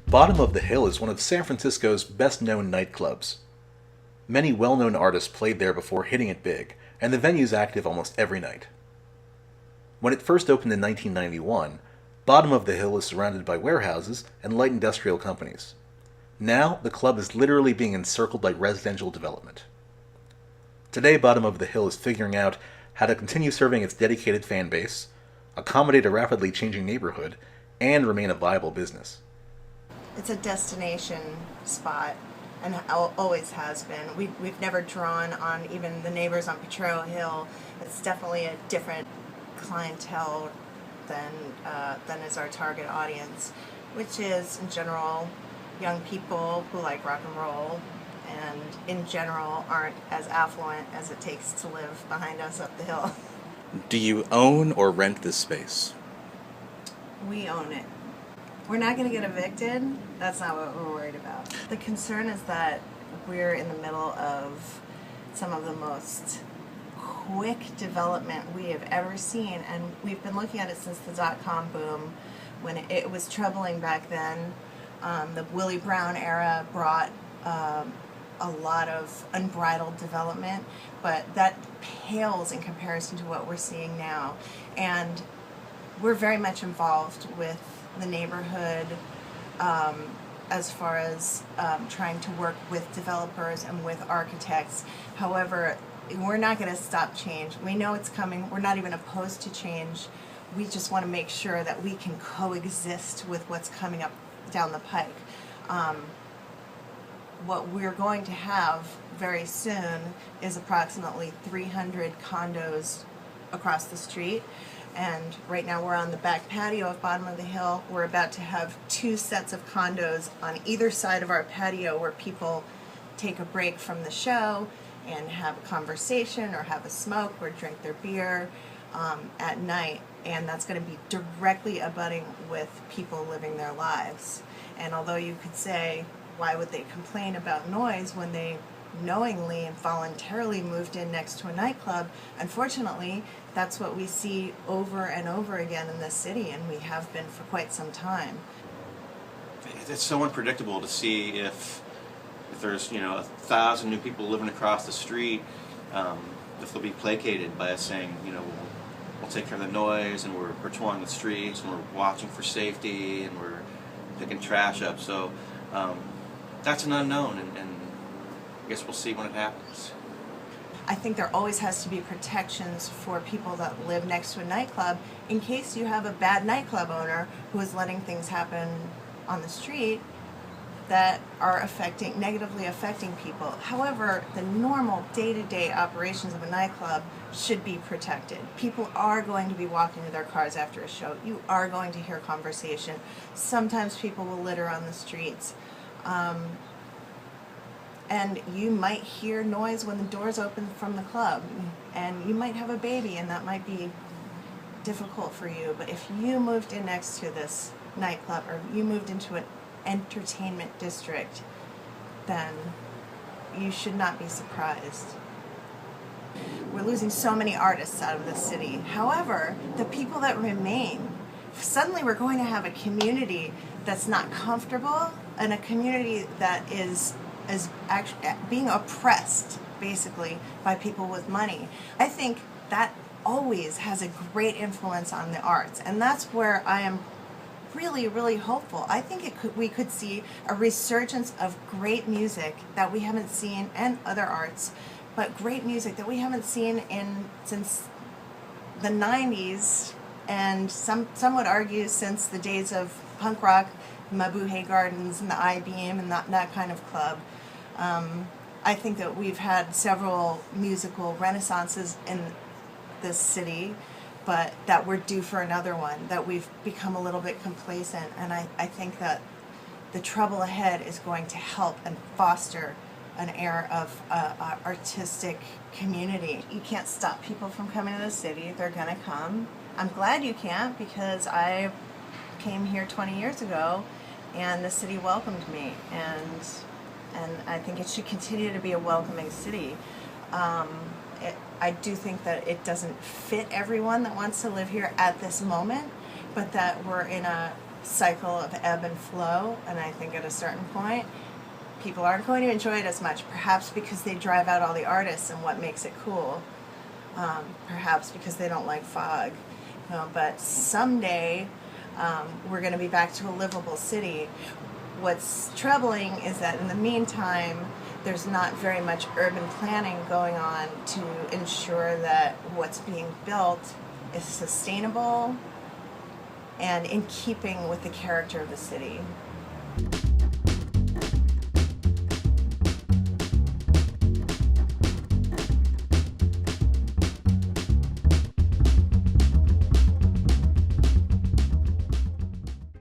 Bottom of the Hill is one of San Francisco's best-known nightclubs. Many well-known artists played there before hitting it big, and the venue's active almost every night. When it first opened in 1991, Bottom of the Hill is surrounded by warehouses and light industrial companies. Now, the club is literally being encircled by residential development. Today, Bottom of the Hill is figuring out how to continue serving its dedicated fan base, accommodate a rapidly changing neighborhood, and remain a viable business. It's a destination spot and always has been. We've never drawn on even the neighbors on Potrero Hill. It's definitely a different clientele than is our target audience, which is in general young people who like rock and roll and in general aren't as affluent as it takes to live behind us up the hill. Do you own or rent this space? We own it. We're not going to get evicted. That's not what we're worried about. The concern is that we're in the middle of some of the most quick development we have ever seen, and we've been looking at it since the dot-com boom, when it was troubling back then. The Willie Brown era brought a lot of unbridled development, but that pales in comparison to what we're seeing now. And we're very much involved with the neighborhood as far as trying to work with developers and with architects. However, we're not going to stop change. We know it's coming. We're not even opposed to change. We just want to make sure that we can coexist with what's coming up down the pike. What we're going to have very soon is approximately 300 condos across the street. And right now we're on the back patio of Bottom of the Hill. We're about to have 2 sets of condos on either side of our patio where people take a break from the show and have a conversation or have a smoke or drink their beer at night. And that's going to be directly abutting with people living their lives. And although you could say, why would they complain about noise when they knowingly and voluntarily moved in next to a nightclub, unfortunately, that's what we see over and over again in this city, and we have been for quite some time. It's so unpredictable to see if there's 1,000 new people living across the street, if they'll be placated by us saying, we'll take care of the noise, and we're patrolling the streets, and we're watching for safety, and we're picking trash up. So that's an unknown, and I guess we'll see when it happens. I think there always has to be protections for people that live next to a nightclub in case you have a bad nightclub owner who is letting things happen on the street that are negatively affecting people. However, the normal day-to-day operations of a nightclub should be protected. People are going to be walking to their cars after a show. You are going to hear conversation. Sometimes people will litter on the streets. And you might hear noise when the doors open from the club, and you might have a baby, and that might be difficult for you. But if you moved in next to this nightclub, or you moved into an entertainment district, then you should not be surprised. We're losing so many artists out of the city. However, the people that remain, suddenly we're going to have a community that's not comfortable, and a community that is actually being oppressed, basically, by people with money. I think that always has a great influence on the arts, and that's where I am really, really hopeful. I think we could see a resurgence of great music that we haven't seen, and other arts, but great music that we haven't seen since the 90s, and some would argue since the days of punk rock, Mabuhay Gardens and the I-Beam and that kind of club. I think that we've had several musical renaissances in this city, but that we're due for another one, that we've become a little bit complacent, and I think that the trouble ahead is going to help and foster an era of artistic community. You can't stop people from coming to the city. They're going to come. I'm glad you can't, because I came here 20 years ago and the city welcomed me, and I think it should continue to be a welcoming city. I do think that it doesn't fit everyone that wants to live here at this moment, but that we're in a cycle of ebb and flow, and I think at a certain point, people aren't going to enjoy it as much, perhaps because they drive out all the artists and what makes it cool, perhaps because they don't like fog. But someday we're going to be back to a livable city. What's troubling is that in the meantime, there's not very much urban planning going on to ensure that what's being built is sustainable and in keeping with the character of the city.